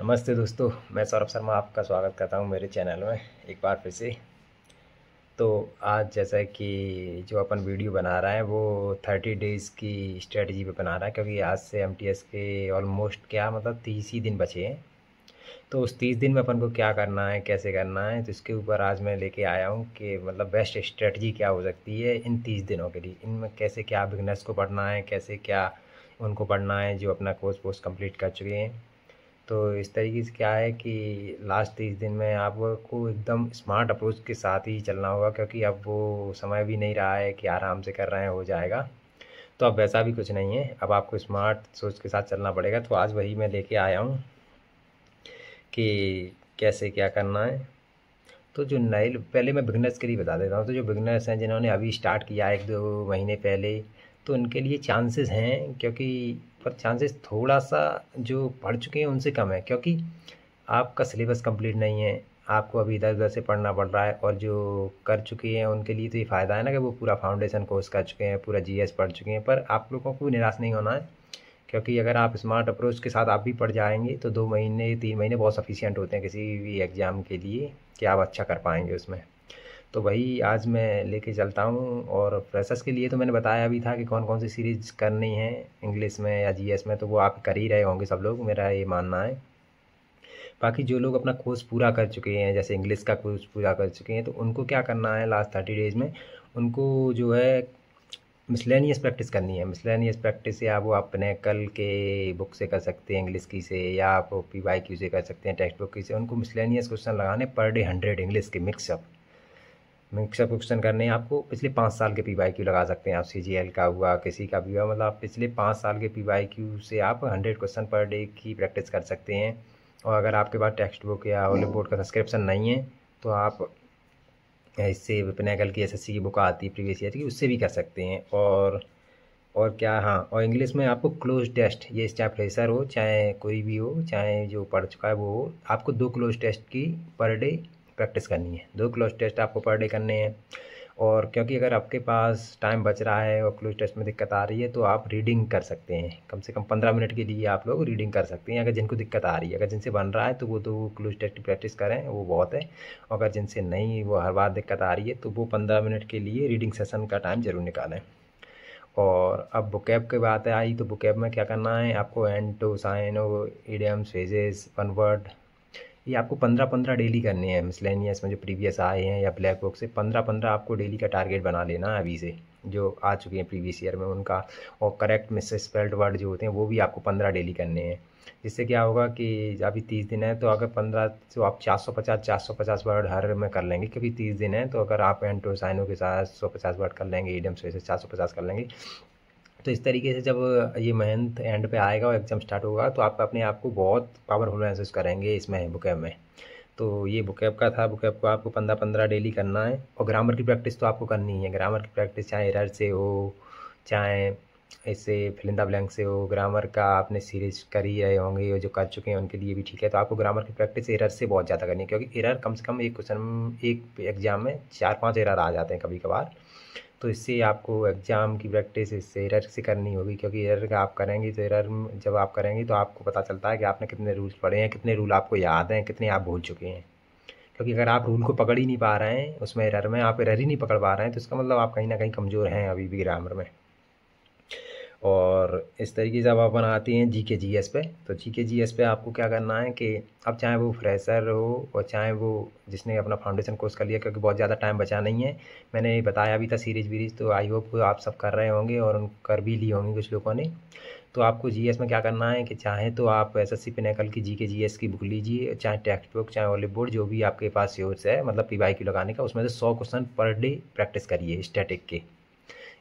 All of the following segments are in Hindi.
नमस्ते दोस्तों, मैं सौरभ शर्मा आपका स्वागत करता हूं मेरे चैनल में एक बार फिर से। तो आज जैसा कि जो अपन वीडियो बना रहा है वो 30 डेज़ की स्ट्रेटजी पे बना रहा है, क्योंकि आज से एमटीएस के ऑलमोस्ट क्या मतलब 30 ही दिन बचे हैं। तो उस 30 दिन में अपन को क्या करना है, कैसे करना है, तो इसके ऊपर आज मैं लेके आया हूँ कि मतलब बेस्ट स्ट्रेटजी क्या हो सकती है इन 30 दिनों के लिए। इनमें कैसे क्या बिगनर्स को पढ़ना है, कैसे क्या उनको पढ़ना है जो अपना कोर्स पोस्ट कंप्लीट कर चुके हैं। तो इस तरीके से क्या है कि लास्ट 30 दिन में आपको एकदम स्मार्ट अप्रोच के साथ ही चलना होगा, क्योंकि अब वो समय भी नहीं रहा है कि आराम से कर रहे हैं हो जाएगा। तो अब वैसा भी कुछ नहीं है, अब आपको स्मार्ट सोच के साथ चलना पड़ेगा। तो आज वही मैं लेके आया हूँ कि कैसे क्या करना है। तो जो नए पहले मैं बिगनर्स के लिए बता देता हूँ। तो जो बिगनर्स हैं जिन्होंने अभी स्टार्ट किया है 1-2 महीने पहले, तो उनके लिए चांसेस हैं, क्योंकि पर चांसेस थोड़ा सा जो पढ़ चुके हैं उनसे कम है, क्योंकि आपका सिलेबस कंप्लीट नहीं है, आपको अभी इधर उधर से पढ़ना पड़ रहा है। और जो कर चुके हैं उनके लिए तो ये फ़ायदा है ना कि वो पूरा फाउंडेशन कोर्स कर चुके हैं, पूरा जीएस पढ़ चुके हैं। पर आप लोगों को भी निराश नहीं होना है, क्योंकि अगर आप स्मार्ट अप्रोच के साथ आप भी पढ़ जाएंगे तो 2 महीने 3 महीने बहुत सफिशिएंट होते हैं किसी भी एग्ज़ाम के लिए कि आप अच्छा कर पाएंगे उसमें। तो वही आज मैं लेके चलता हूँ। और फ्रेशर्स के लिए तो मैंने बताया भी था कि कौन कौन सी सीरीज़ करनी है इंग्लिश में या जीएस में, तो वो आप कर ही रहे होंगे सब लोग, मेरा ये मानना है। बाकी जो लोग अपना कोर्स पूरा कर चुके हैं, जैसे इंग्लिश का कोर्स पूरा कर चुके हैं, तो उनको क्या करना है लास्ट 30 डेज़ में, उनको जो है मिसलेनियस प्रैक्टिस करनी है। मिसलेनियस प्रैक्टिस या वो आप पिनेकल के बुक से कर सकते हैं इंग्लिश की से, या आप पीवाईक्यू से कर सकते हैं टेक्स्ट बुक की से। उनको मिसलेनियस क्वेश्चन लगाने पर डे 100 इंग्लिश के मिक्सअप क्वेश्चन करने हैं आपको। पिछले 5 साल के पीवाईक्यू लगा सकते हैं आप, सीजीएल का हुआ किसी का भी हुआ, मतलब आप पिछले 5 साल के पीवाईक्यू से आप 100 क्वेश्चन पर डे की प्रैक्टिस कर सकते हैं। और अगर आपके पास टेक्स्ट बुक या ओलिव बोर्ड का सब्सक्रिप्शन नहीं है तो आप इससे पिनेकल की एसएससी की बुक आती है प्रीवियस ईयर की, उससे भी कर सकते हैं। और क्या, हाँ, और इंग्लिश में आपको क्लोज टेस्ट, ये चाहे फ्रेशर हो चाहे कोई भी हो, चाहे जो पढ़ चुका है वो हो, आपको 2 क्लोज टेस्ट की पर डे प्रैक्टिस करनी है। 2 क्लोज टेस्ट आपको पर डे करने हैं। और क्योंकि अगर आपके पास टाइम बच रहा है और क्लोज टेस्ट में दिक्कत आ रही है, तो आप रीडिंग कर सकते हैं। कम से कम 15 मिनट के लिए आप लोग रीडिंग कर सकते हैं, अगर जिनको दिक्कत आ रही है। अगर जिनसे बन रहा है तो वो तो क्लोज टेस्ट की प्रैक्टिस करें, वो बहुत है। और अगर जिनसे नहीं, वो हर बार दिक्कत आ रही है, तो वो 15 मिनट के लिए रीडिंग सेशन का टाइम ज़रूर निकालें। और अब बुकैब की बात आई, तो बुकैब में क्या करना है आपको, anto, syno, idioms, phrases, one word, ये आपको 15-15 डेली करने हैं। मिसलेनियस में जो प्रीवियस आए हैं या ब्लैक बुक से 15-15 आपको डेली का टारगेट बना लेना है अभी से, जो आ चुके हैं प्रीवियस ईयर में उनका। और करेक्ट मिस स्पेल्ड वर्ड जो होते हैं वो भी आपको 15 डेली करने हैं। जिससे क्या होगा कि अभी 30 दिन है, तो अगर 15 तो आप 450 वर्ड हर में कर लेंगे, क्योंकि 30 दिन है। तो अगर आप एंटो साइनो के साथ 150 वर्ड कर लेंगे, इडियम्स से 450 कर लेंगे, तो इस तरीके से जब ये मंथ एंड पे आएगा और एग्ज़ाम स्टार्ट होगा, तो आप अपने आप को बहुत पावरफुल महसूस करेंगे इसमें बुकैब में। तो ये बुकैब का था। बुकैब को आपको 15-15 डेली करना है। और ग्रामर की प्रैक्टिस तो आपको करनी ही है। ग्रामर की प्रैक्टिस चाहे एरर से हो, चाहे ऐसे फिल इन द ब्लैंक से हो, ग्रामर का आपने सीरीज कर ही रहे होंगे, और जो कर चुके हैं उनके लिए भी ठीक है। तो आपको ग्रामर की प्रैक्टिस एरर से बहुत ज़्यादा करनी है, क्योंकि एरर कम से कम एक क्वेश्चन, एक एग्ज़ाम में 4-5 एरर आ जाते हैं कभी कभार। तो इससे आपको एग्ज़ाम की प्रैक्टिस इससे एरर से करनी होगी, क्योंकि एरर का आप करेंगे तो एरर जब आप करेंगे तो आपको पता चलता है कि आपने कितने रूल्स पढ़े हैं, कितने रूल आपको याद हैं, कितने आप भूल चुके हैं। क्योंकि अगर आप रूल को पकड़ ही नहीं पा रहे हैं, उसमें एरर में आप एरर ही नहीं पकड़ पा रहे हैं, तो इसका मतलब आप कहीं ना कहीं कमज़ोर हैं अभी भी ग्रामर में। और इस तरीके से अब अपन आते हैं जीके जीएस पे। तो जीके जीएस पे आपको क्या करना है कि अब चाहे वो फ्रेशर हो और चाहे वो जिसने अपना फाउंडेशन कोर्स कर लिया, क्योंकि बहुत ज़्यादा टाइम बचा नहीं है। मैंने बताया भी था सीरीज वीरीज, तो आई होप आप सब कर रहे होंगे और उन कर भी ली होंगी कुछ लोगों ने। तो आपको जीएस में क्या करना है कि चाहे तो आप एसएससी पिनेकल की जीके जीएस की बुक लीजिए, चाहे टेक्स्ट बुक, चाहे ओलिव बोर्ड, जो भी आपके पास सोर्स है, मतलब पीवाईक्यू लगाने का, उसमें से 100 क्वेश्चन पर डे प्रैक्टिस करिए स्टैटिक के।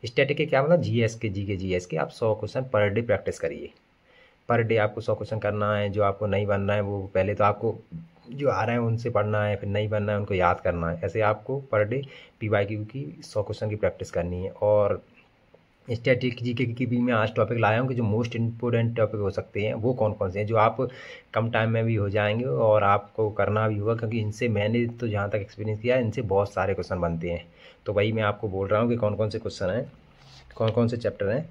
स्टैटिक के क्या मतलब, जीएस के, जीके जीएस के आप 100 क्वेश्चन पर डे प्रैक्टिस करिए। पर डे आपको 100 क्वेश्चन करना है। जो आपको नहीं बनना है वो पहले तो आपको जो आ रहे हैं उनसे पढ़ना है, फिर नहीं बनना है उनको याद करना है। ऐसे आपको पर डे पीवाईक्यू की 100 क्वेश्चन की प्रैक्टिस करनी है। और स्टैटिक जीके की भी मैं आज टॉपिक लाया हूँ कि जो मोस्ट इम्पोर्टेंट टॉपिक हो सकते हैं वो कौन कौन से हैं, जो आप कम टाइम में भी हो जाएंगे और आपको करना भी होगा, क्योंकि इनसे मैंने तो जहाँ तक एक्सपीरियंस किया है, इनसे बहुत सारे क्वेश्चन बनते हैं। तो वही मैं आपको बोल रहा हूँ कि कौन कौन से क्वेश्चन हैं, कौन कौन से चैप्टर हैं।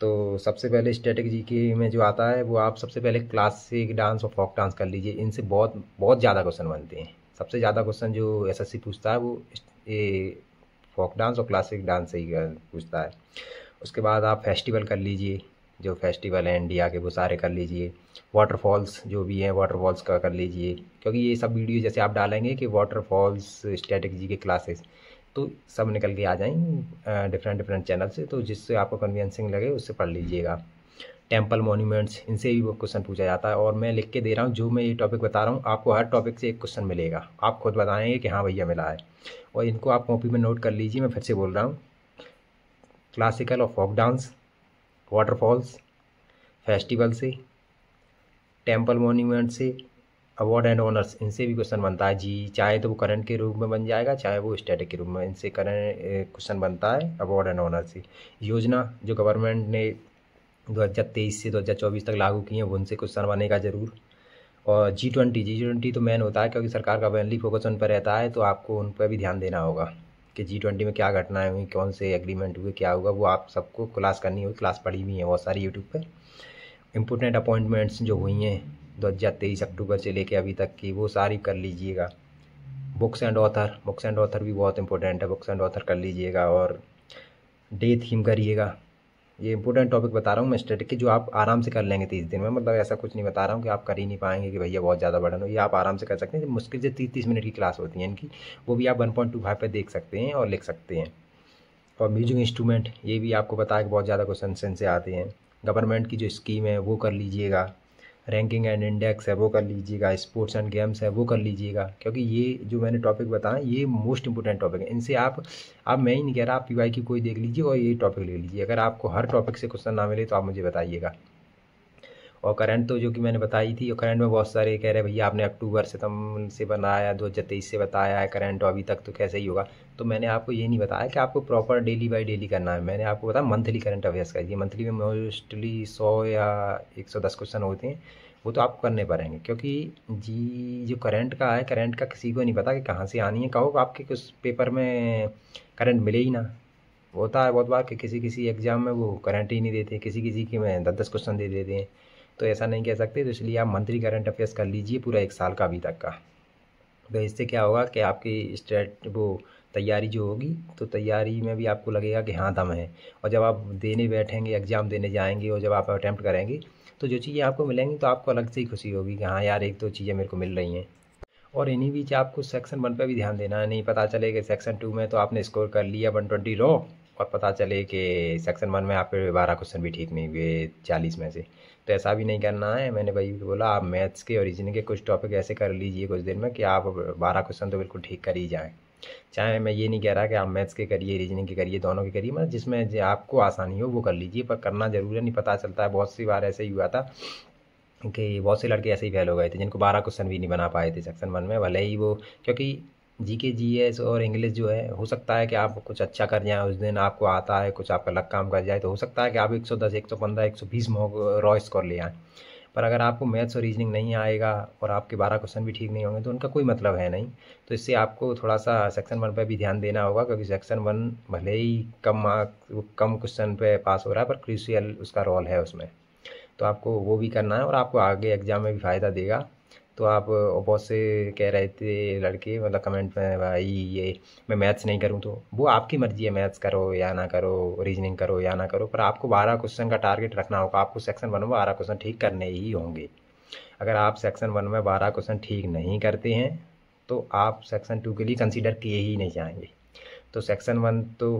तो सबसे पहले स्टैटिक जीके में जो आता है वो आप सबसे पहले क्लासिक डांस और फोक डांस कर लीजिए। इनसे बहुत बहुत ज़्यादा क्वेश्चन बनते हैं। सबसे ज़्यादा क्वेश्चन जो एसएससी पूछता है वो ये फोक डांस और क्लासिक डांस से ही पूछता है। उसके बाद आप फेस्टिवल कर लीजिए, जो फेस्टिवल है इंडिया के वो सारे कर लीजिए। वाटरफॉल्स जो भी हैं वाटरफॉल्स का कर लीजिए, क्योंकि ये सब वीडियो जैसे आप डालेंगे कि वाटरफॉल्स स्टैटिक जी के क्लासेस, तो सब निकल के आ जाएंगे डिफरेंट डिफरेंट चैनल से, तो जिससे आपको कन्वीनियंसिंग लगे उससे पढ़ लीजिएगा। टेम्पल मॉन्यूमेंट्स, इनसे भी वो क्वेश्चन पूछा जाता है। और मैं लिख के दे रहा हूँ, जो मैं ये टॉपिक बता रहा हूँ आपको हर टॉपिक से एक क्वेश्चन मिलेगा, आप खुद बताएंगे कि हाँ भैया मिला है। और इनको आप कॉपी में नोट कर लीजिए। मैं फिर से बोल रहा हूँ, क्लासिकल और फोक डांस, वाटरफॉल्स, फेस्टिवल से, टेम्पल मॉन्यूमेंट से, अवार्ड एंड ऑनर्स, इनसे भी क्वेश्चन बनता है जी। चाहे तो वो करंट के रूप में बन जाएगा, चाहे वो स्टैटिक के रूप में, इनसे करंट क्वेश्चन बनता है अवार्ड एंड ऑनर्स से। योजना जो गवर्नमेंट ने 2023 से 2024 तक लागू की है, वो उनसे क्वेश्चन बनेगा ज़रूर। और G20 तो मेन होता है, क्योंकि सरकार का मेनली फोकस उन पर रहता है, तो आपको उन पर भी ध्यान देना होगा कि G20 में क्या घटनाएं हुई, कौन से एग्रीमेंट हुए, क्या हुआ, वो आप सबको क्लास करनी होगी। क्लास पढ़ी हुई है बहुत सारी यूट्यूब पर। इम्पोर्टेंट अपॉइंटमेंट्स जो हुई हैं 2023 अक्टूबर से लेके अभी तक की, वो सारी कर लीजिएगा। बुक्स एंड ऑथर भी बहुत इंपॉर्टेंट है, बुक्स एंड ऑथर कर लीजिएगा। और डे थीम करिएगा। ये इंपॉर्टेंट टॉपिक बता रहा हूँ मैं स्टैटिक की, जो आप आराम से कर लेंगे 30 दिन में। मतलब ऐसा कुछ नहीं बता रहा हूँ कि आप कर ही नहीं पाएंगे कि भैया बहुत ज़्यादा बर्डन हो, ये आप आराम से कर सकते हैं। मुश्किल से 30 मिनट की क्लास होती है इनकी, वो भी आप 1.25 पे देख सकते हैं और लिख सकते हैं। और म्यूजिक इंस्ट्रूमेंट, ये भी आपको पता है कि बहुत ज़्यादा क्वेश्चन से आते हैं। गवर्नमेंट की जो स्कीम है वो कर लीजिएगा। रैंकिंग एंड इंडेक्स है वो कर लीजिएगा। स्पोर्ट्स एंड गेम्स है वो कर लीजिएगा, क्योंकि ये जो मैंने टॉपिक बताया ये मोस्ट इंपॉर्टेंट टॉपिक है। इनसे आप मैं ही नहीं कह रहा, आप पीवाई की कोई देख लीजिए और ये टॉपिक ले लीजिए। अगर आपको हर टॉपिक से क्वेश्चन ना मिले तो आप मुझे बताइएगा। और करंट तो जो कि मैंने बताई थी, और करंट में बहुत सारे कह रहे हैं भैया आपने अक्टूबर सितंबर से बनाया, 2023 से बताया है करंट, और अभी तक तो कैसे ही होगा। तो मैंने आपको ये नहीं बताया कि आपको प्रॉपर डेली बाय डेली करना है। मैंने आपको बताया मंथली करंट अफेयर्स करिए। मंथली में मोस्टली 100 या 110 क्वेश्चन होते हैं, वो तो आपको करने पड़ेंगे, क्योंकि जी जो करंट का है, करंट का किसी को नहीं पता कि कहाँ से आनी है। कहो आपके कुछ पेपर में करंट मिले ही ना। होता है बहुत बार कि किसी किसी एग्ज़ाम में वो करंट ही नहीं देते, किसी किसी के में 10-10 क्वेश्चन दे देते हैं। तो ऐसा नहीं कह सकते, तो इसलिए आप मंथली करंट अफेयर्स कर लीजिए पूरा 1 साल का अभी तक का। तो इससे क्या होगा कि आपकी स्टेट वो तैयारी जो होगी, तो तैयारी में भी आपको लगेगा कि हाँ दम है। और जब आप देने बैठेंगे, एग्ज़ाम देने जाएंगे, और जब आप अटैम्प्ट करेंगे, तो जो चीज़ें आपको मिलेंगी तो आपको अलग से ही खुशी होगी कि हाँ यार एक तो चीज़ें मेरे को मिल रही हैं। और इन्हीं बीच आपको सेक्शन 1 पे भी ध्यान देना है। नहीं पता चले कि सेक्शन 2 में तो आपने स्कोर कर लिया 120 रो, और पता चले कि सेक्शन 1 में आपके 12 क्वेश्चन भी ठीक नहीं हुए 40 में से। तो ऐसा भी नहीं करना है। मैंने वही बोला, आप मैथ्स के और रीजनिंग के कुछ टॉपिक ऐसे कर लीजिए कुछ दिन में कि आप 12 क्वेश्चन तो बिल्कुल ठीक कर ही जाएँ। चाहे मैं ये नहीं कह रहा कि आप मैथ्स के करिए, रीजनिंग के करिए, दोनों के करिए, मतलब जिसमें आपको आसानी हो वो कर लीजिए, पर करना ज़रूर है। नहीं पता चलता है, बहुत सी बार ऐसे ही हुआ था कि बहुत से लड़के ऐसे ही फेल हो गए थे, जिनको 12 क्वेश्चन भी नहीं बना पाए थे सेक्शन 1 में। भले ही वो, क्योंकि जीके जीएस और इंग्लिश जो है, हो सकता है कि आप कुछ अच्छा कर जाएँ उस दिन, आपको आता है कुछ, आपका लक काम कर जाए, तो हो सकता है कि आप 110, 115, 120 रॉ स्कोर ले आएँ। पर अगर आपको मैथ्स और रीजनिंग नहीं आएगा और आपके 12 क्वेश्चन भी ठीक नहीं होंगे, तो उनका कोई मतलब है नहीं। तो इससे आपको थोड़ा सा सेक्शन 1 पे भी ध्यान देना होगा, क्योंकि सेक्शन 1 भले ही कम मार्क्स, कम क्वेश्चन पे पास हो रहा है, पर क्रूशियल उसका रोल है उसमें। तो आपको वो भी करना है, और आपको आगे एग्ज़ाम में भी फ़ायदा देगा। तो आप, बहुत से कह रहे थे लड़के, मतलब कमेंट में, भाई ये मैं मैथ्स नहीं करूँ, तो वो आपकी मर्ज़ी है, मैथ्स करो या ना करो, रीजनिंग करो या ना करो, पर आपको 12 क्वेश्चन का टारगेट रखना होगा। आपको सेक्शन 1 में 12 क्वेश्चन ठीक करने ही होंगे। अगर आप सेक्शन 1 में 12 क्वेश्चन ठीक नहीं करते हैं, तो आप सेक्शन 2 के लिए कंसीडर किए ही नहीं जाएंगे। तो सेक्शन 1 तो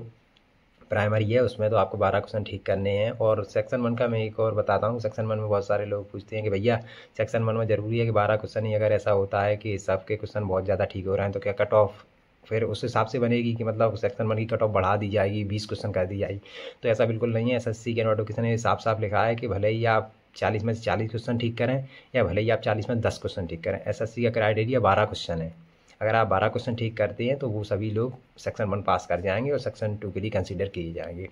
प्राइमरी है, उसमें तो आपको 12 क्वेश्चन ठीक करने हैं। और सेक्शन 1 का मैं एक और बताता हूँ। सेक्शन 1 में बहुत सारे लोग पूछते हैं कि भैया सेक्शन 1 में ज़रूरी है कि 12 क्वेश्चन ही, अगर ऐसा होता है कि सबके क्वेश्चन बहुत ज़्यादा ठीक हो रहे हैं, तो क्या कट ऑफ फिर उस हिसाब से बनेगी कि मतलब सेक्शन 1 की कट ऑफ बढ़ा दी जाएगी, 20 क्वेश्चन कर दी जाएगी? तो ऐसा बिल्कुल नहीं है। एसएससी के नोटिफिकेशन ने साफ साफ लिखा है कि भले ही आप 40 में से 40 क्वेश्चन ठीक करें, या भले ही आप 40 में 10 क्वेश्चन ठीक करें, एसएससी का क्राइटेरिया 12 क्वेश्चन है। अगर आप 12 क्वेश्चन ठीक करते हैं, तो वो सभी लोग सेक्शन 1 पास कर जाएंगे और सेक्शन 2 के लिए कंसिडर किए जाएंगे।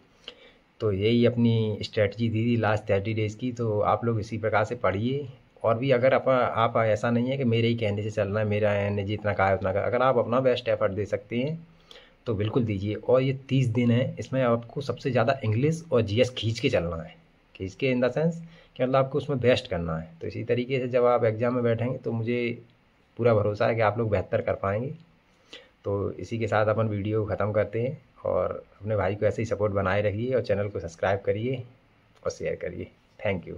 तो यही अपनी स्ट्रेटजी थी लास्ट 30 डेज़ की। तो आप लोग इसी प्रकार से पढ़िए। और भी अगर आप ऐसा नहीं है कि मेरे ही कहने से चलना है, मेरा एनर्जी इतना कहा है उतना का, अगर आप अपना बेस्ट एफर्ट दे सकते हैं, तो बिल्कुल दीजिए। और ये 30 दिन है, इसमें आपको सबसे ज़्यादा इंग्लिश और जीएस खींच के चलना है। खींच के इन द सेंस कि मतलब आपको उसमें बेस्ट करना है। तो इसी तरीके से जब आप एग्ज़ाम में बैठेंगे तो मुझे पूरा भरोसा है कि आप लोग बेहतर कर पाएंगे। तो इसी के साथ अपन वीडियो ख़त्म करते हैं, और अपने भाई को ऐसे ही सपोर्ट बनाए रखिए, और चैनल को सब्सक्राइब करिए और शेयर करिए। Thank you.